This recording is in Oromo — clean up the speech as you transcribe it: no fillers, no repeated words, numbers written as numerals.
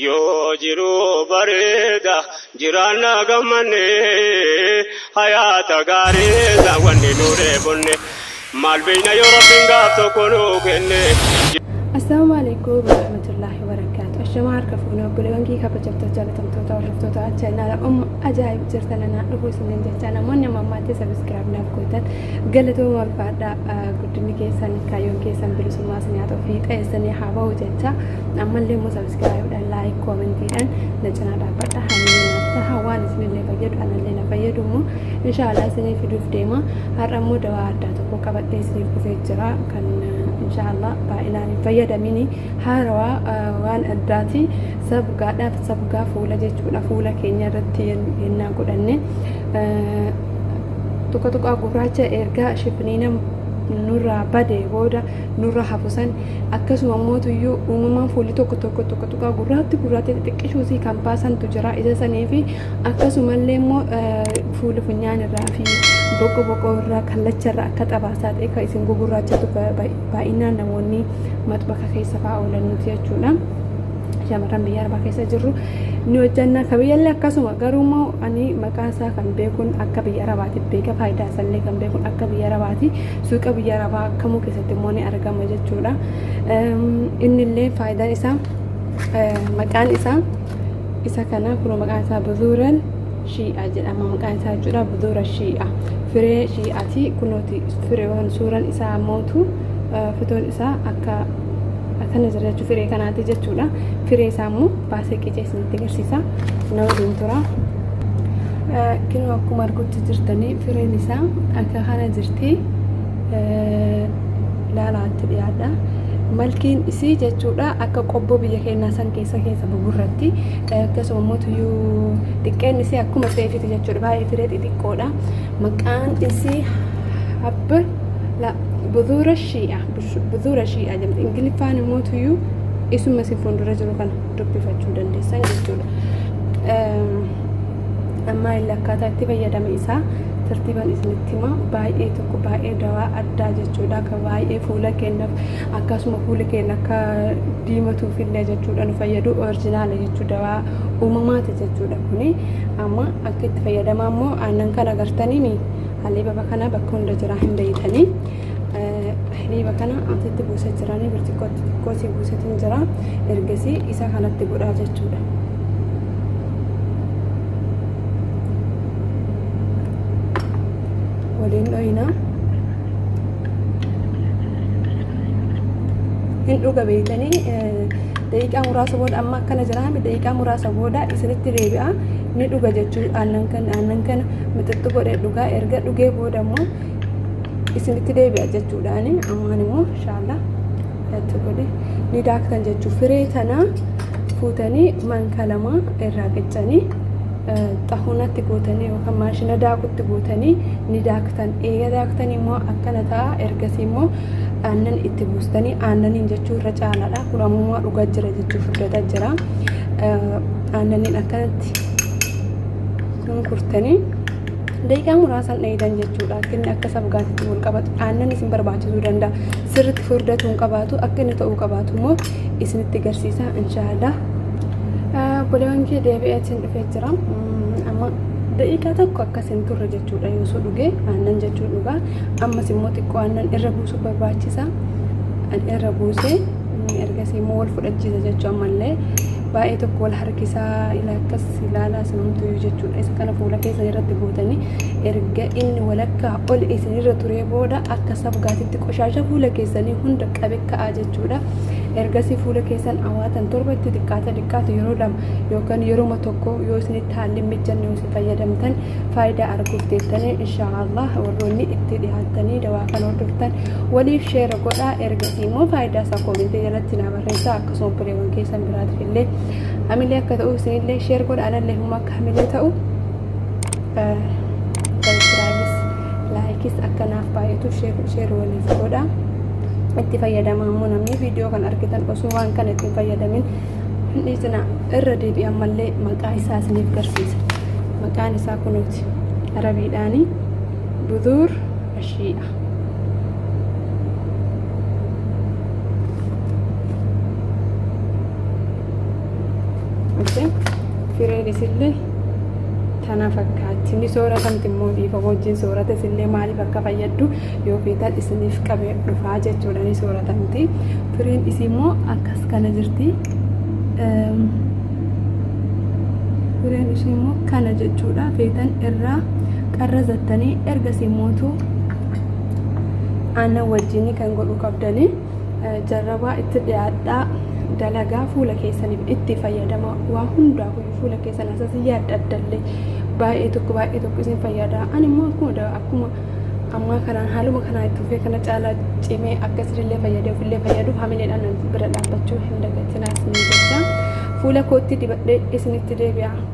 Yoo jiru bareeda jiraanna gammanne hayaata gaariidha wanni nuree bunne maal beeyna yoo rabbiin gaaf tokko nuu kenne. Assalamu alaikum warahmatullahi wabarakatuh. Ashamaar kafuuna buleewwankii kabajamtoota jaalatamtoota hordoftoota chaanaala ajaa'ib jirtanana dhufuu isiniin jecha namoonni mammaatti sabiskiraayib naaf gootan galatooma ulfaadhaa guddinni keessan kaayyoon keessan bilisummaa isin haa ta'u fi xeessanii haa ba'u jecha ammallee immoo sabiskiraayibdhaan laayik koomentiidhaan na cinaa dhaabbadha hamina waan isinillee fayyadu anallee na fayyadu immoo inshaallah isinii fiduuf deema har'a immoo dawaa addaa tokko qabadhee isiniif dhufee jira kan inshaallah baay'inaan hin fayyadamini haarawaa waan addaati sabgaa fuula jechuudha fuula keenya irratti yennaa godhanne tokko tokko gurraacha erga shifniina nurraa badee booda nurra hafusan akkasuma mootuyyuu uumamaan fuulli tokko gurraatti xixiqqishuusi kan baasantu jira isa sanii fi akkasumallee immoo fuula funyaan irraa fi boqoo irraa kallacha irraa akka xabaasaa ta'e kan isin gugurraachatu baay'inaan namoonni maxbaka keessa fa'aa oolan nuti jechuudha. Shamarran biyya arabaa keessa jirru ni hojjanna akka biyyallee akkasuma garuu immoo ani maqaan isaa kan beekuun akka biyya arabaati beeka faayidaa isaallee kan beekuun akka biyya arabaati suuqa biyya arabaa akkamuu keessatti immoo ni argama jechuudha. Innillee faayidaan isaa maqaan isaa isa kana kun maqaan isaa buzuuran shii'aa jedhama maqaan isaa jechuudha buzuura shii'aa firee shii'aati kunooti fireewwan suuraan isaa mootu fitoon isaa akkana jira jechuudha firee kanaati jechuudha firee isaa immoo baasee qicee isinitti agarsiisa na waliin tura kinoo akkuma argutti jirtanii fireen isaa akka kana jirti laalaatti dhiyaadha malkiin isii jechuudha akka qobboo biyya keenyaa san keessa buburratti akkasuma mootuyyuu xiqqeen isii akkuma seefiti jechuudha baay'ee firee xixiqqoodha maqaan isii habba buzuura shii'aa jedhamti ingiliffaan mootuyyuu isuma si fuuldura jiru kana dubbifachuu dandeessan jechuudha amma illee akkaataa itti fayyadame isaa tartiibaan isinitti hima baay'ee tokko baay'ee dawaa addaa jechuudha akka baay'ee fuula keenyaaf akkasuma fuula keenya akka diimatuuf illee jechuudha nu fayyadu orijinaala jechuudha dawaa uumamaati jechuudha kuni amma akka itti fayyadamaa immoo aannan kana agartanii haliiba kana bakka hunda jira hin beeytanii haliiba kana asitti buusa jiranii birtikkootti buusatiin jira ergasii isa kanatti godhaa jechuudha. waliin dhoyina hin dhuga beeytanii daqiiqaa muraasa booda amma akkana jiraami daqiiqaa muraasa booda isinitti deebi'a ni dhuga jechuudha aannan kana mixixxu godhee dhugaa erga dhugee booda immoo isinitti deebi'a jechuudhaani ammaan immoo inshaallah itti godhe ni daaktan jechuu firee tana fuutanii manka lama irraa qiccanii xahuunatti gootanii yookaan maashina daakutti gootanii ni daaktan eega daaktan immoo akkana ta'a ergasii immoo aannan itti buustanii aannaniin jechuu irra caalaadha kun ammoo dhugaa jira jechuu furdata jira aannaniin akkanatti kurtanii daqiiqaa muraasan dheedan jechuudha akka inni akka sabgaatitti wal qabatu aannan isin barbaachisuu danda'a sirritti furdatu hin qabaatu akka inni ta'uu qabaatu immoo isinitti agarsiisa inshaallah buleewwan kee deebi'eetiin dhufee jira amma daqiiqaa tokko akkasin turre jechuudha yoo dhugee aannan jechuu dhugaa ammas immoo xiqqoo aannan irra buusuu barbaachisa irra buusee ergasii immoo wal fudhachiisa jechuu ammallee baay'ee tokko wal harkisaa akkas ilaalaa sinumtuu jechuudha isa kana fuula keessan irratti gootanii erga inni walakkaa ol isinirra turee booda akka sabgaatitti qoshaasha fuula keessanii hunda qabe ka'aa jechuudha ergasii fuula keessan awaatan torbatti xiqqaata yeroo lama yookaan yeroo tokko yoo isinitti haalli mijanne yoo isin fayyadamtan faayidaa arguuf deettanii inshaallah warroonni itti dhiyaatanii dawaa kana hordoftan waliif sheera godhaa ergasii immoo faayidaa isaa koomentee jalatti naa barreessaa akkasuma buleewwan keessan biraatiif illee amillee akka ta'u isinillee sheer godha anallee humna akka amillee ta'u subscribe laayikis akkanaaf baay'atu sheer waliif godha itti fayyadamaa immoo namni viidiyoo kan argitan osoo waan kana itti fayyadamin dhiisina irra deebi'an mallee maqaa isaa isiniif garsiisa maqaan isaa kunuuti arabiidhaani buzuur shii'aa Okey. Fireen isillee tana fakkaatti. Inni sooratamti immoo dhiifa wajjin soorata isillee maaliif akka fayyaddu yoo feetan isiniif qabee dhufaa jechuudha ni sooratamti. Fireen isii immoo akkas kana jirti. Fireen isii immoo kana jechuudha. Feetan irraa qarrazattanii ergasii mootuu aannan wajjin kan godhu qabdanii jarrabaa itti dhiyaadhaa. Dalagaa fuula keessaniif itti fayyadama waa hundaa fuula keessan asii yaadaddalle baay'ee tokko isin fayyada. Ani immoo akkuma amma kanaan haaluma kanaa itti fufee kana caalaa cimee akkasiillee fayyaduuf hamileedhaan bira dhaabbachuu hin dagatinaa isin jecha fuula kootti dibadhee isinitti deebi'a.